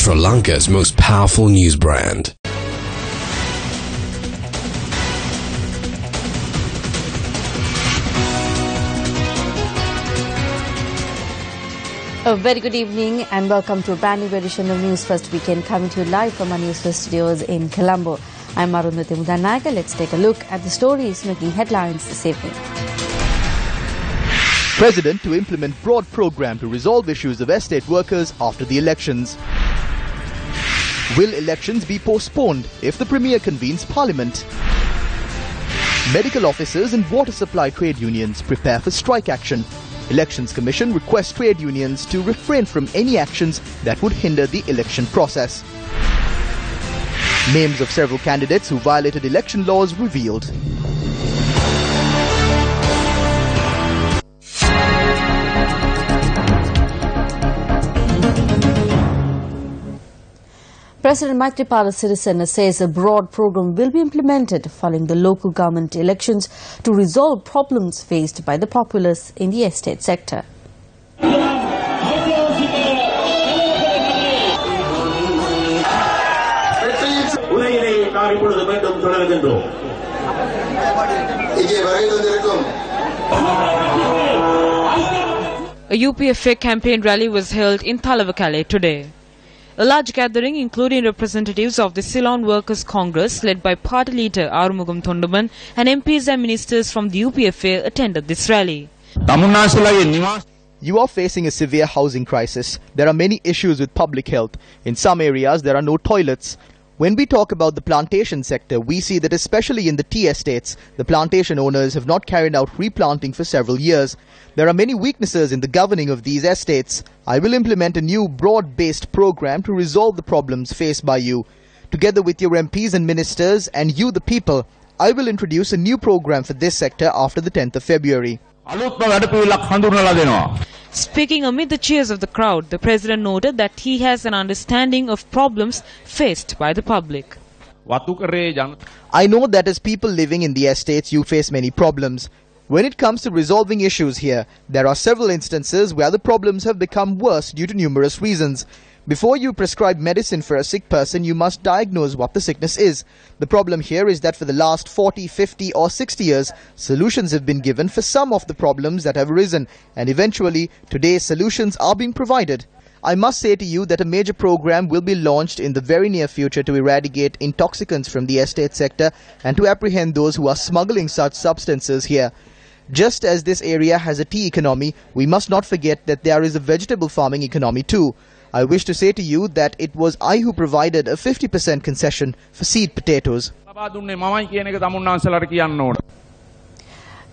Sri Lanka's most powerful news brand. A very good evening and welcome to a brand new edition of News First Weekend, coming to you live from our Newsfirst studios in Colombo. I'm Arundhati Mudannaika. Let's take a look at the stories making headlines this evening. President to implement broad program to resolve issues of estate workers after the elections. Will elections be postponed if the Premier convenes Parliament? Medical officers and water supply trade unions prepare for strike action. Elections Commission requests trade unions to refrain from any actions that would hinder the election process. Names of several candidates who violated election laws revealed. President Maithripala Sirisena says a broad program will be implemented following the local government elections to resolve problems faced by the populace in the estate sector. A UPFA campaign rally was held in Thalawakale today. A large gathering, including representatives of the Ceylon Workers' Congress, led by party leader Arumugam Thondaman and MPs and ministers from the UPFA, attended this rally. You are facing a severe housing crisis. There are many issues with public health. In some areas, there are no toilets. When we talk about the plantation sector, we see that especially in the tea estates, the plantation owners have not carried out replanting for several years. There are many weaknesses in the governing of these estates. I will implement a new broad-based program to resolve the problems faced by you. Together with your MPs and ministers and you the people, I will introduce a new program for this sector after the 10th of February. Speaking amid the cheers of the crowd, the President noted that he has an understanding of problems faced by the public. I know that as people living in the estates, you face many problems. When it comes to resolving issues here, there are several instances where the problems have become worse due to numerous reasons. Before you prescribe medicine for a sick person, you must diagnose what the sickness is. The problem here is that for the last 40, 50 or 60 years, solutions have been given for some of the problems that have arisen, and eventually, today solutions are being provided. I must say to you that a major program will be launched in the very near future to eradicate intoxicants from the estate sector and to apprehend those who are smuggling such substances here. Just as this area has a tea economy, we must not forget that there is a vegetable farming economy too. I wish to say to you that it was I who provided a 50% concession for seed potatoes.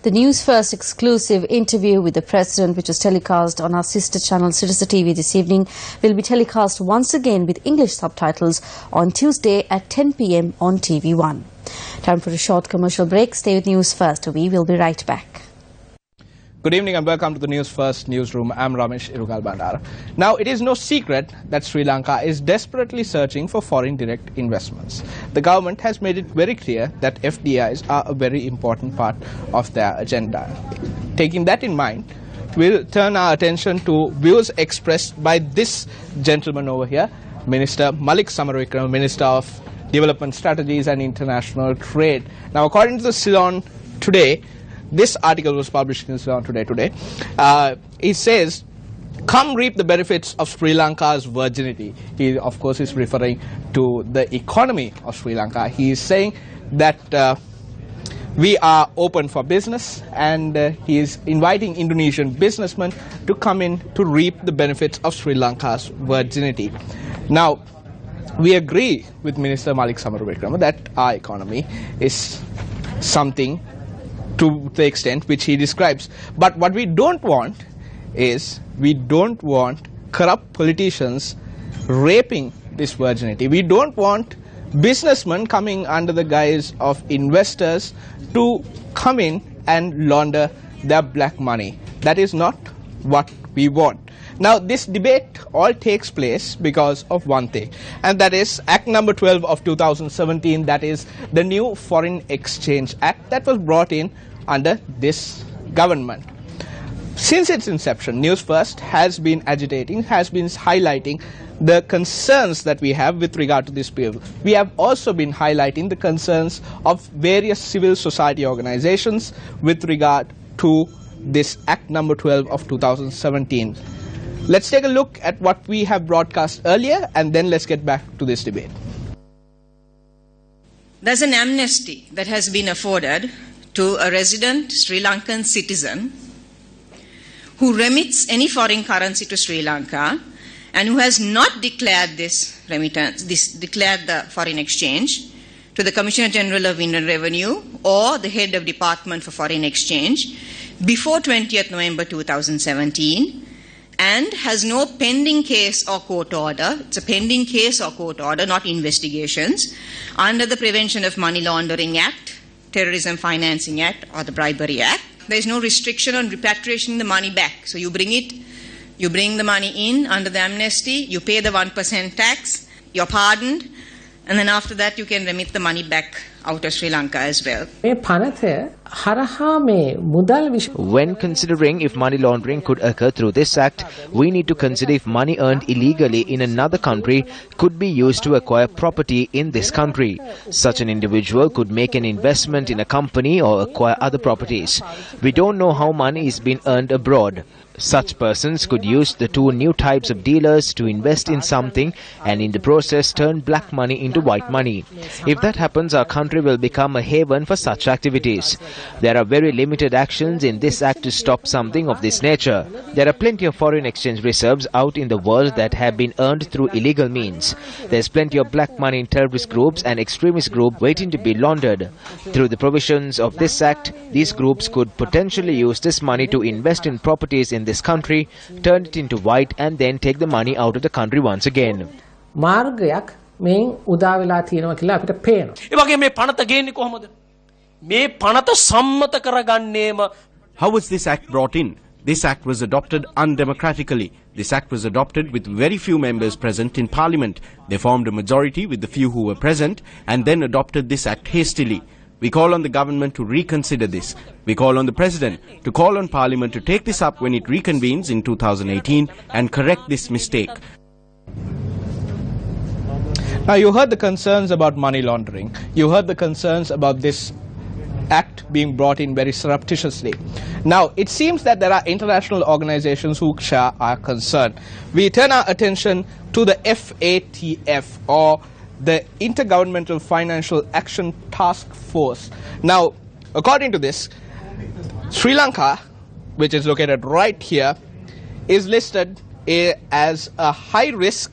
The News First exclusive interview with the President, which was telecast on our sister channel Sirasa TV this evening, will be telecast once again with English subtitles on Tuesday at 10 p.m. on TV1. Time for a short commercial break. Stay with News First. We will be right back. Good evening and welcome to the News First newsroom. I'm Ramesh Irugal Bandara. Now, it is no secret that Sri Lanka is desperately searching for foreign direct investments. The government has made it very clear that FDIs are a very important part of their agenda. Taking that in mind, we'll turn our attention to views expressed by this gentleman over here, Minister Malik Samaravikrama, Minister of Development Strategies and International Trade. Now, according to the Ceylon today, this article was published in Ceylon today. It says, "Come reap the benefits of Sri Lanka's virginity." He, of course, is referring to the economy of Sri Lanka. He is saying that we are open for business, and he is inviting Indonesian businessmen to come in to reap the benefits of Sri Lanka's virginity. Now, we agree with Minister Malik Samaravikrama that our economy is something to the extent which he describes. But what we don't want is, we don't want corrupt politicians raping this virginity. We don't want businessmen coming under the guise of investors to come in and launder their black money. That is not what we want. Now, this debate all takes place because of one thing, and that is Act number 12 of 2017, that is the new Foreign Exchange Act that was brought in under this government. Since its inception, News First has been agitating, has been highlighting the concerns that we have with regard to this bill, we have also been highlighting the concerns of various civil society organizations with regard to this Act number 12 of 2017. Let's take a look at what we have broadcast earlier, and then let's get back to this debate. There's an amnesty that has been afforded to a resident Sri Lankan citizen who remits any foreign currency to Sri Lanka and who has not declared this remittance, declared the foreign exchange to the Commissioner General of Inland Revenue or the Head of Department for Foreign Exchange before 20th November 2017 and has no pending case or court order. It's a pending case or court order, not investigations, under the Prevention of Money Laundering Act, Terrorism Financing Act, or the Bribery Act. There is no restriction on repatriating the money back. So you bring the money in under the amnesty, you pay the 1% tax, you're pardoned, and then after that you can remit the money back out of Sri Lanka as well. When considering if money laundering could occur through this act, we need to consider if money earned illegally in another country could be used to acquire property in this country. Such an individual could make an investment in a company or acquire other properties. We don't know how money is being earned abroad. Such persons could use the two new types of dealers to invest in something and in the process turn black money into white money. If that happens, our country will become a haven for such activities. There are very limited actions in this act to stop something of this nature. There are plenty of foreign exchange reserves out in the world that have been earned through illegal means. There's plenty of black money in terrorist groups and extremist groups waiting to be laundered. Through the provisions of this act, these groups could potentially use this money to invest in properties in this country, turn it into white, and then take the money out of the country once again. How was this act brought in? This act was adopted undemocratically. This act was adopted with very few members present in Parliament. They formed a majority with the few who were present and then adopted this act hastily. We call on the government to reconsider this. We call on the President to call on Parliament to take this up when it reconvenes in 2018 and correct this mistake. Now, you heard the concerns about money laundering. You heard the concerns about this act being brought in very surreptitiously. Now, it seems that there are international organizations who share our concern. We turn our attention to the FATF, or the Intergovernmental Financial Action Task Force. Now, according to this, Sri Lanka, which is located right here, is listed as a high-risk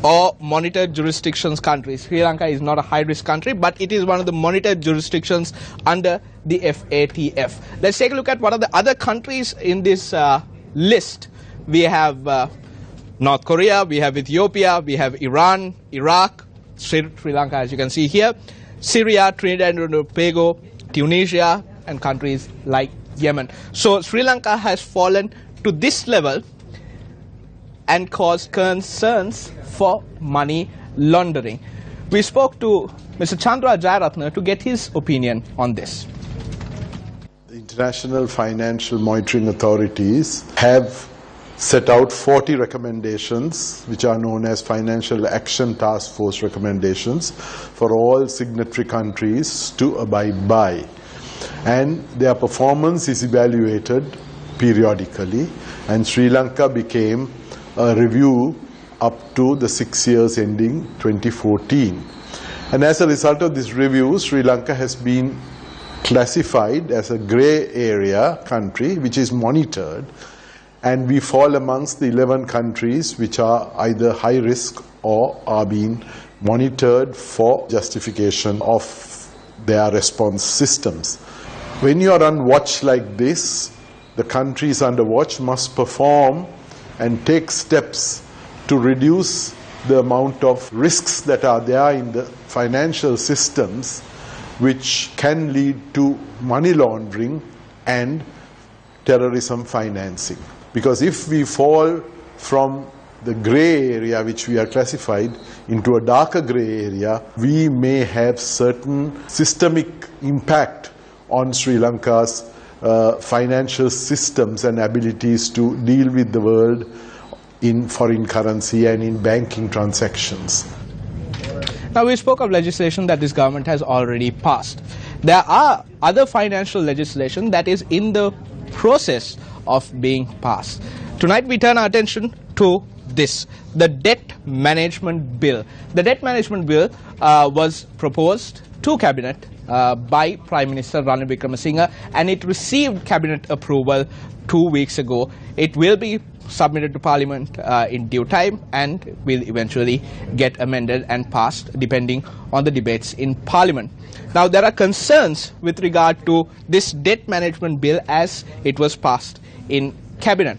or monitored jurisdictions country. Sri Lanka is not a high-risk country, but it is one of the monitored jurisdictions under the FATF. Let's take a look at what are the other countries in this list. We have North Korea, we have Ethiopia, we have Iran, Iraq, Sri Lanka, as you can see here, Syria, Trinidad and Tobago, Tunisia, and countries like Yemen. So Sri Lanka has fallen to this level and caused concerns for money laundering. We spoke to Mr. Chandra Jayaratne to get his opinion on this. The international financial monitoring authorities have set out 40 recommendations, which are known as Financial Action Task Force recommendations, for all signatory countries to abide by. And their performance is evaluated periodically, and Sri Lanka became a review up to the 6 years ending 2014. And as a result of this review, Sri Lanka has been classified as a grey area country which is monitored, and we fall amongst the 11 countries which are either high risk or are being monitored for justification of their response systems. When you are on watch like this, the countries under watch must perform and take steps to reduce the amount of risks that are there in the financial systems, which can lead to money laundering and terrorism financing. Because if we fall from the grey area which we are classified into a darker grey area, we may have certain systemic impact on Sri Lanka's financial systems and abilities to deal with the world in foreign currency and in banking transactions. Now, we spoke of legislation that this government has already passed. There are other financial legislation that is in the process of being passed. Tonight, we turn our attention to this, the Debt Management Bill. The Debt Management Bill was proposed to Cabinet by Prime Minister Ranil Wickremesinghe, and it received Cabinet approval 2 weeks ago. It will be submitted to Parliament in due time and will eventually get amended and passed depending on the debates in Parliament. Now, there are concerns with regard to this Debt Management Bill as it was passed in Cabinet.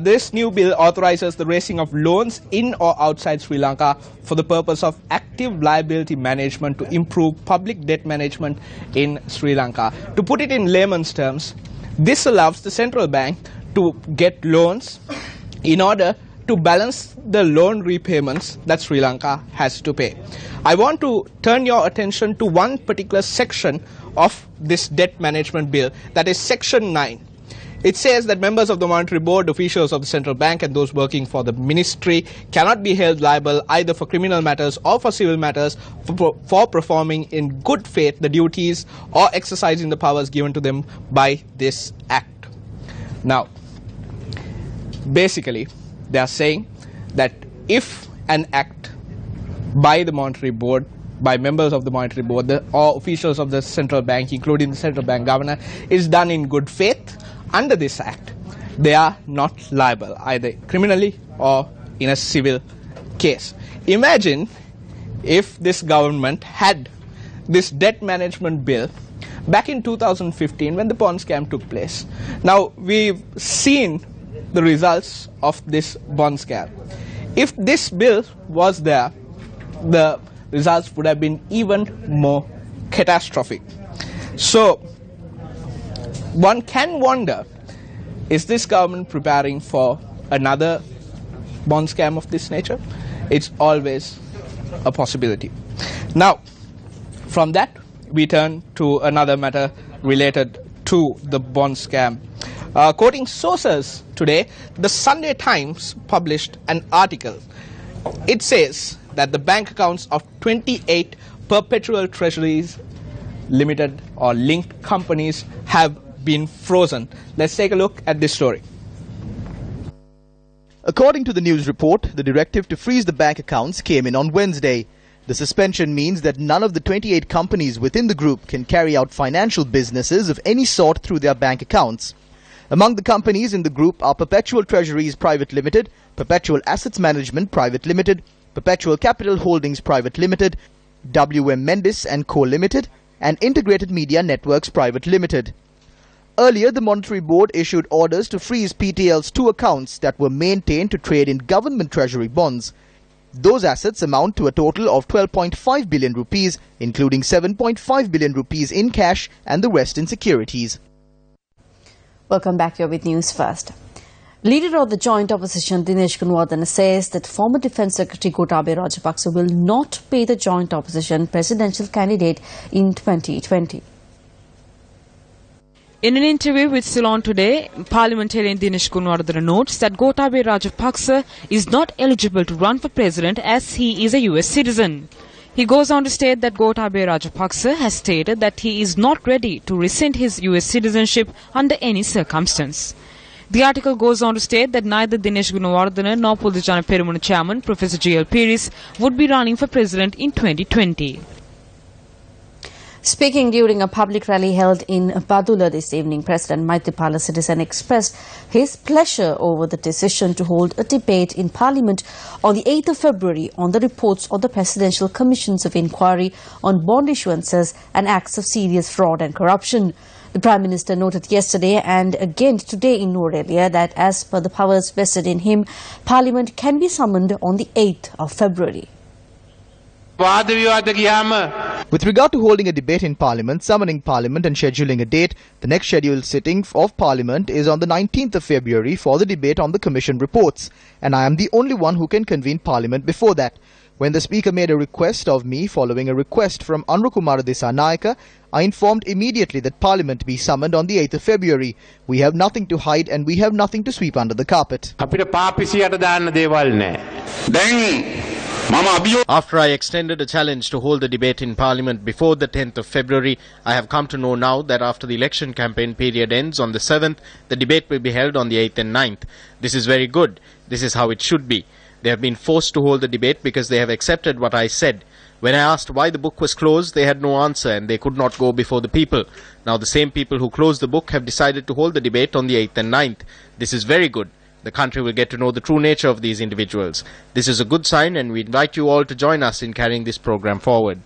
This new bill authorizes the raising of loans in or outside Sri Lanka for the purpose of active liability management to improve public debt management in Sri Lanka. To put it in layman's terms, this allows the central bank to get loans in order to balance the loan repayments that Sri Lanka has to pay. I want to turn your attention to one particular section of this debt management bill, that is section 9. It says that members of the Monetary Board, officials of the central bank and those working for the ministry cannot be held liable either for criminal matters or for civil matters for performing in good faith the duties or exercising the powers given to them by this act. Now, basically, they are saying that if an act by the Monetary Board, by members of the Monetary Board or officials of the central bank, including the central bank governor, is done in good faith, under this act, they are not liable either criminally or in a civil case. Imagine if this government had this debt management bill back in 2015 when the bond scam took place. Now, we've seen the results of this bond scam. If this bill was there, the results would have been even more catastrophic. So, one can wonder, is this government preparing for another bond scam of this nature? It's always a possibility. Now, from that, we turn to another matter related to the bond scam. Quoting sources today, the Sunday Times published an article. It says that the bank accounts of 28 perpetual treasuries limited or linked companies have been frozen. Let's take a look at this story. According to the news report, the directive to freeze the bank accounts came in on Wednesday. The suspension means that none of the 28 companies within the group can carry out financial businesses of any sort through their bank accounts. Among the companies in the group are Perpetual Treasuries Private Limited, Perpetual Assets Management Private Limited, Perpetual Capital Holdings Private Limited, WM Mendis & Co Limited, and Integrated Media Networks Private Limited. Earlier, the Monetary Board issued orders to freeze PTL's 2 accounts that were maintained to trade in government treasury bonds. Those assets amount to a total of 12.5 billion rupees, including 7.5 billion rupees in cash and the rest in securities. Welcome back here with News First. Leader of the joint opposition Dinesh Gunawardena says that former Defence Secretary Gotabaya Rajapaksa will not pay the joint opposition presidential candidate in 2020. In an interview with Ceylon today, parliamentarian Dinesh Gunawardena notes that Gotabaya Rajapaksa is not eligible to run for president as he is a US citizen. He goes on to state that Gotabaya Rajapaksa has stated that he is not ready to rescind his US citizenship under any circumstance. The article goes on to state that neither Dinesh Gunawardena nor Podujana Peramuna chairman Professor G.L. Peris would be running for president in 2020. Speaking during a public rally held in Badula this evening, President Maithripala Sirisena expressed his pleasure over the decision to hold a debate in Parliament on the 8th of February on the reports of the Presidential Commissions of Inquiry on bond issuances and acts of serious fraud and corruption. The Prime Minister noted yesterday and again today in Noor Elia that as per the powers vested in him, Parliament can be summoned on the 8th of February. With regard to holding a debate in Parliament, summoning Parliament and scheduling a date, the next scheduled sitting of Parliament is on the 19th of February for the debate on the Commission reports, and I am the only one who can convene Parliament before that. When the Speaker made a request of me following a request from Anrukumara Dissanayake, I informed immediately that Parliament be summoned on the 8th of February. We have nothing to hide and we have nothing to sweep under the carpet. After I extended a challenge to hold the debate in Parliament before the 10th of February, I have come to know now that after the election campaign period ends on the 7th, the debate will be held on the 8th and 9th. This is very good. This is how it should be. They have been forced to hold the debate because they have accepted what I said. When I asked why the book was closed, they had no answer and they could not go before the people. Now the same people who closed the book have decided to hold the debate on the 8th and 9th. This is very good. The country will get to know the true nature of these individuals. This is a good sign and we invite you all to join us in carrying this program forward.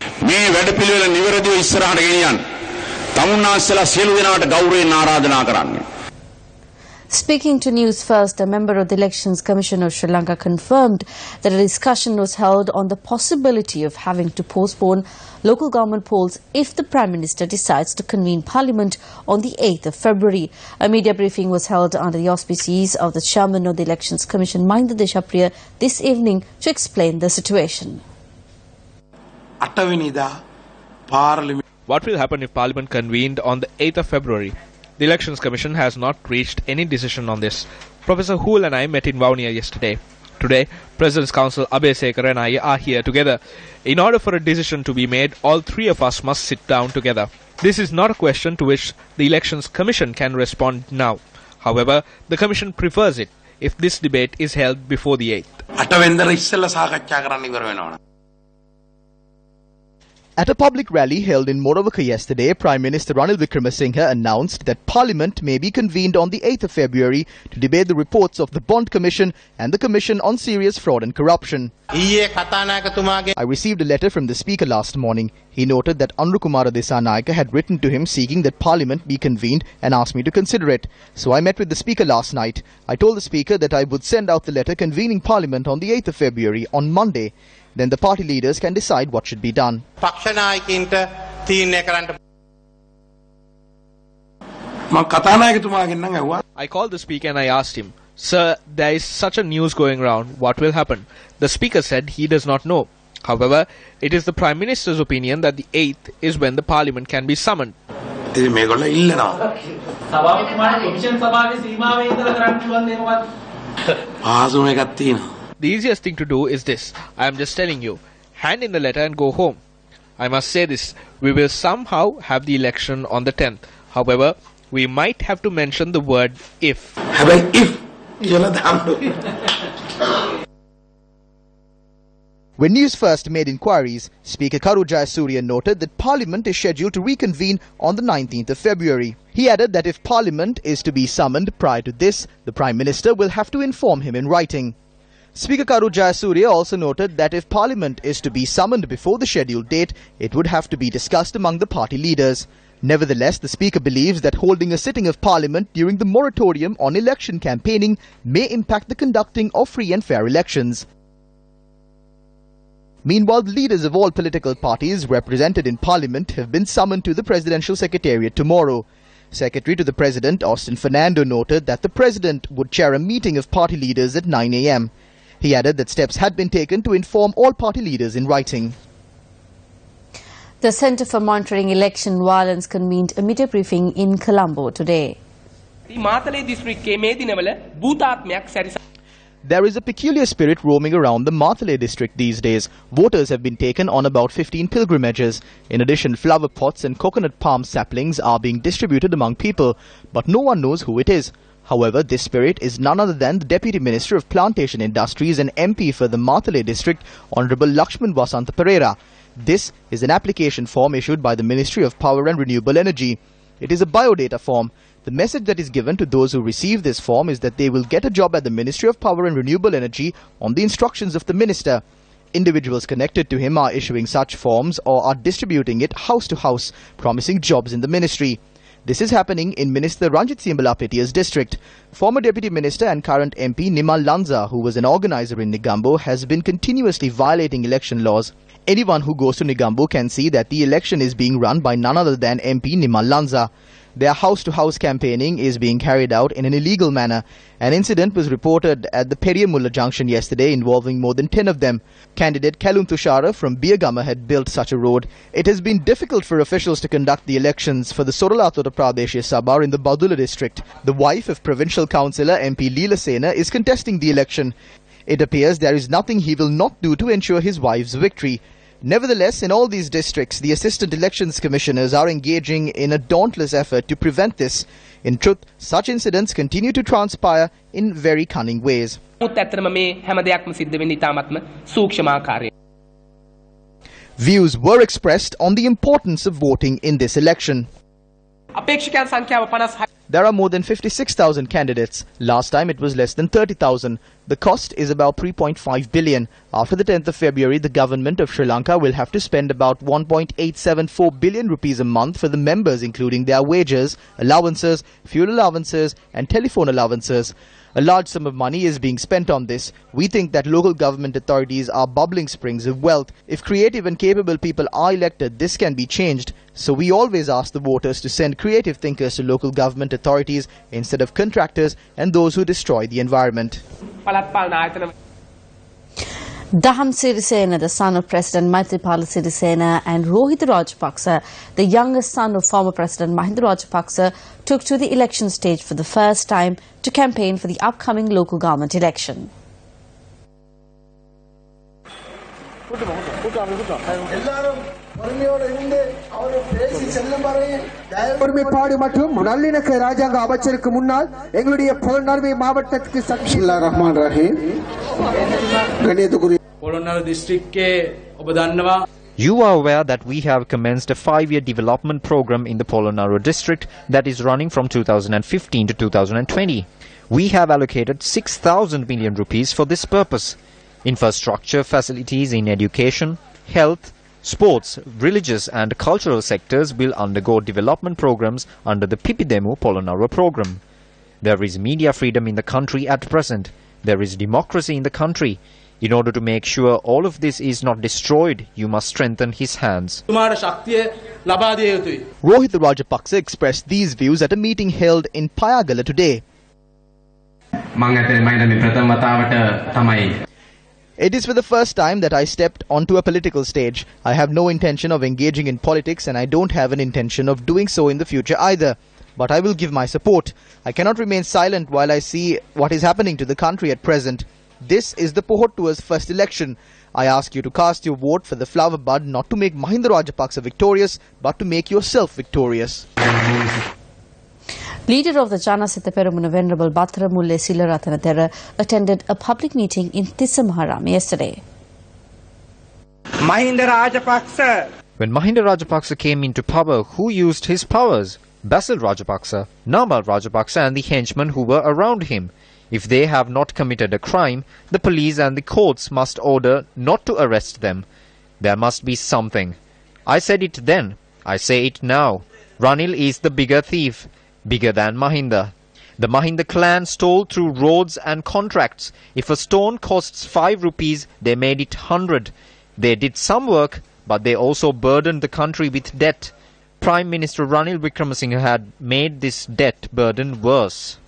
Speaking to News First, a member of the Elections Commission of Sri Lanka confirmed that a discussion was held on the possibility of having to postpone local government polls if the Prime Minister decides to convene Parliament on the 8th of February. A media briefing was held under the auspices of the Chairman of the Elections Commission, Mahinda Deshapriya, this evening to explain the situation. What will happen if Parliament convened on the 8th of February? The Elections Commission has not reached any decision on this. Professor Hool and I met in Vavuniya yesterday. Today, President's Counsel Abeysekara and I are here together. In order for a decision to be made, all three of us must sit down together. This is not a question to which the Elections Commission can respond now. However, the Commission prefers it if this debate is held before the 8th. At a public rally held in Moravaka yesterday, Prime Minister Ranil Wickremesinghe announced that Parliament may be convened on the 8th of February to debate the reports of the Bond Commission and the Commission on Serious Fraud and Corruption. I received a letter from the Speaker last morning. He noted that Anrukumara Dissanayake had written to him seeking that Parliament be convened and asked me to consider it. So I met with the Speaker last night. I told the Speaker that I would send out the letter convening Parliament on the 8th of February on Monday. Then the party leaders can decide what should be done. I called the Speaker and I asked him, "Sir, there is such a news going around. What will happen?" The Speaker said he does not know. However, it is the Prime Minister's opinion that the 8th is when the Parliament can be summoned. The easiest thing to do is this. I am just telling you. Hand in the letter and go home. I must say this. We will somehow have the election on the 10th. However, we might have to mention the word if. When News First made inquiries, Speaker Karu Jayasuriya noted that Parliament is scheduled to reconvene on the 19th of February. He added that if Parliament is to be summoned prior to this, the Prime Minister will have to inform him in writing. Speaker Karu Jayasuriya also noted that if Parliament is to be summoned before the scheduled date, it would have to be discussed among the party leaders. Nevertheless, the Speaker believes that holding a sitting of Parliament during the moratorium on election campaigning may impact the conducting of free and fair elections. Meanwhile, the leaders of all political parties represented in Parliament have been summoned to the Presidential Secretariat tomorrow. Secretary to the President, Austin Fernando, noted that the President would chair a meeting of party leaders at 9 a.m. He added that steps had been taken to inform all party leaders in writing. The Centre for Monitoring Election Violence convened a media briefing in Colombo today. There is a peculiar spirit roaming around the Matale district these days. Voters have been taken on about 15 pilgrimages. In addition, flower pots and coconut palm saplings are being distributed among people, but no one knows who it is. However, this spirit is none other than the Deputy Minister of Plantation Industries and MP for the Matale district, Honorable Lakshman Vasanta Pereira. This is an application form issued by the Ministry of Power and Renewable Energy. It is a biodata form. The message that is given to those who receive this form is that they will get a job at the Ministry of Power and Renewable Energy on the instructions of the Minister. Individuals connected to him are issuing such forms or are distributing it house to house, promising jobs in the ministry. This is happening in Minister Ranjit Siambalapitia's district. Former Deputy Minister and current MP Nimal Lanza, who was an organizer in Negombo, has been continuously violating election laws. Anyone who goes to Negombo can see that the election is being run by none other than MP Nimal Lanza. Their house-to-house campaigning is being carried out in an illegal manner. An incident was reported at the Periyamulla junction yesterday involving more than 10 of them. Candidate Kalun Tushara from Biyagama had built such a road. It has been difficult for officials to conduct the elections for the Soralathota Pradeshya Sabha in the Badula district. The wife of Provincial Councillor MP Leela Sena is contesting the election. It appears there is nothing he will not do to ensure his wife's victory. Nevertheless, in all these districts, the Assistant Elections Commissioners are engaging in a dauntless effort to prevent this. In truth, such incidents continue to transpire in very cunning ways. Views were expressed on the importance of voting in this election. There are more than 56,000 candidates. Last time it was less than 30,000. The cost is about 3.5 billion. After the 10th of February, the government of Sri Lanka will have to spend about 1.874 billion rupees a month for the members, including their wages, allowances, fuel allowances and telephone allowances. A large sum of money is being spent on this. We think that local government authorities are bubbling springs of wealth. If creative and capable people are elected, this can be changed. So we always ask the voters to send creative thinkers to local government authorities instead of contractors and those who destroy the environment. Daham Sirisena, the son of President Maithripala Sirisena, and Rohit Rajapaksa, the youngest son of former President Mahinda Rajapaksa, took to the election stage for the first time to campaign for the upcoming local government election. You are aware that we have commenced a 5-year development program in the Polonnaruwa district that is running from 2015 to 2020. We have allocated 6,000 million rupees for this purpose. Infrastructure facilities in education, health, sports, religious and cultural sectors will undergo development programs under the Pipidemu Polonnaruwa program. There is media freedom in the country at present. There is democracy in the country. In order to make sure all of this is not destroyed, you must strengthen his hands. Rohit Rajapaksa expressed these views at a meeting held in Payagala today. It is for the first time that I stepped onto a political stage. I have no intention of engaging in politics and I don't have an intention of doing so in the future either. But I will give my support. I cannot remain silent while I see what is happening to the country at present. This is the Pohottua's first election. I ask you to cast your vote for the flower bud not to make Mahinda Rajapaksa victorious, but to make yourself victorious. Leader of the Janasitha Peramuna Venerable Batharamulle Silarathanathera attended a public meeting in Tissamaharam yesterday. When Mahinda Rajapaksa came into power, who used his powers? Basil Rajapaksa, Namal Rajapaksa and the henchmen who were around him. If they have not committed a crime, the police and the courts must order not to arrest them. There must be something. I said it then. I say it now. Ranil is the bigger thief, bigger than Mahinda. The Mahinda clan stole through roads and contracts. If a stone costs 5 rupees, they made it 100. They did some work, but they also burdened the country with debt. Prime Minister Ranil Wickremesinghe had made this debt burden worse.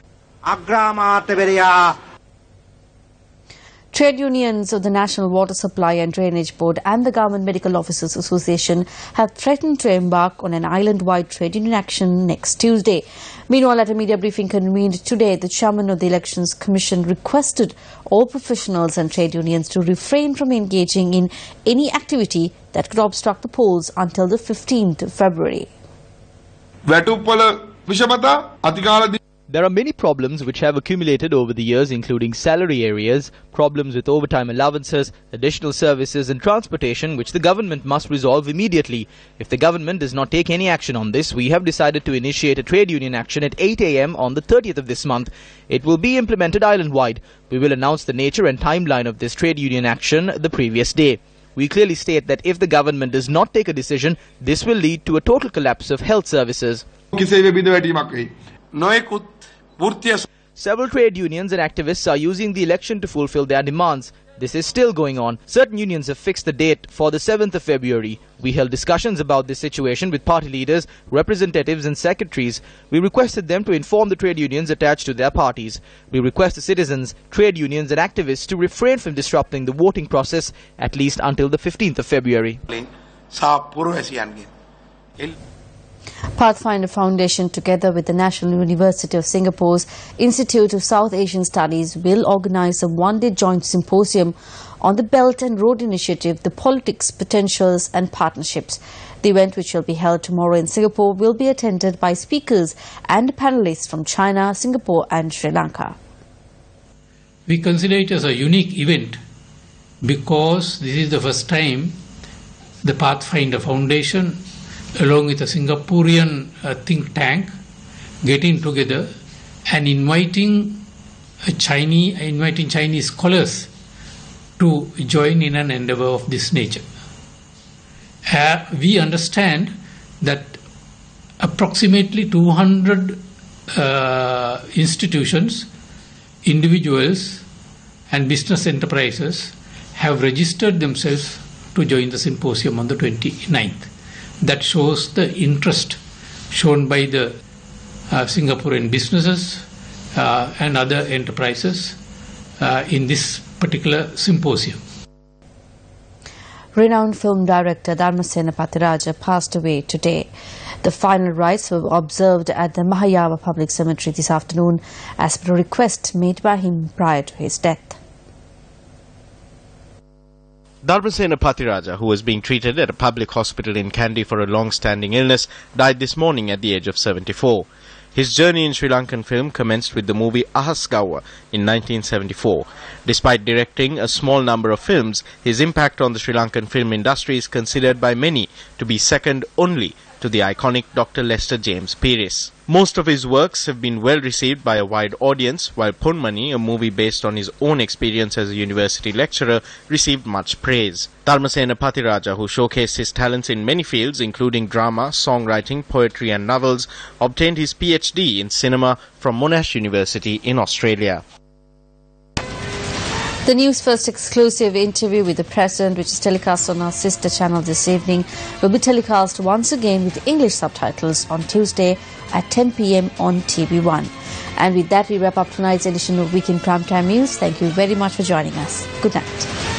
Trade unions of the National Water Supply and Drainage Board and the Government Medical Officers Association have threatened to embark on an island-wide trade union action next Tuesday. Meanwhile, at a media briefing convened today, the chairman of the Elections Commission requested all professionals and trade unions to refrain from engaging in any activity that could obstruct the polls until the 15th of February. There are many problems which have accumulated over the years, including salary areas, problems with overtime allowances, additional services and transportation, which the government must resolve immediately. If the government does not take any action on this, we have decided to initiate a trade union action at 8 a.m. on the 30th of this month. It will be implemented island-wide. We will announce the nature and timeline of this trade union action the previous day. We clearly state that if the government does not take a decision, this will lead to a total collapse of health services. Several trade unions and activists are using the election to fulfill their demands. This is still going on. Certain unions have fixed the date for the 7th of February. We held discussions about this situation with party leaders, representatives and secretaries. We requested them to inform the trade unions attached to their parties. We request the citizens, trade unions and activists to refrain from disrupting the voting process at least until the 15th of February. Pathfinder Foundation, together with the National University of Singapore's Institute of South Asian Studies, will organise a one-day joint symposium on the Belt and Road Initiative, the politics, potentials and partnerships. The event, which will be held tomorrow in Singapore, will be attended by speakers and panellists from China, Singapore and Sri Lanka. We consider it as a unique event because this is the first time the Pathfinder Foundation, along with a Singaporean think tank, getting together and inviting Chinese scholars to join in an endeavour of this nature. We understand that approximately 200 institutions, individuals and business enterprises have registered themselves to join the symposium on the 29th. That shows the interest shown by the Singaporean businesses and other enterprises in this particular symposium. Renowned film director Dharmasena Pathiraja passed away today. The final rites were observed at the Mahayava Public Cemetery this afternoon as per a request made by him prior to his death. Dharmasena Pathiraja, who was being treated at a public hospital in Kandy for a long-standing illness, died this morning at the age of 74. His journey in Sri Lankan film commenced with the movie Ahasgawa in 1974. Despite directing a small number of films, his impact on the Sri Lankan film industry is considered by many to be second only to the iconic Dr. Lester James Pieris. Most of his works have been well received by a wide audience, while Ponmani, a movie based on his own experience as a university lecturer, received much praise. Dharmasena Pathiraja, who showcased his talents in many fields including drama, songwriting, poetry and novels, obtained his PhD in cinema from Monash University in Australia. The Newsfirst exclusive interview with the President, which is telecast on our sister channel this evening, will be telecast once again with English subtitles on Tuesday at 10 p.m. on TV1. And with that, we wrap up tonight's edition of Weekend Primetime News. Thank you very much for joining us. Good night.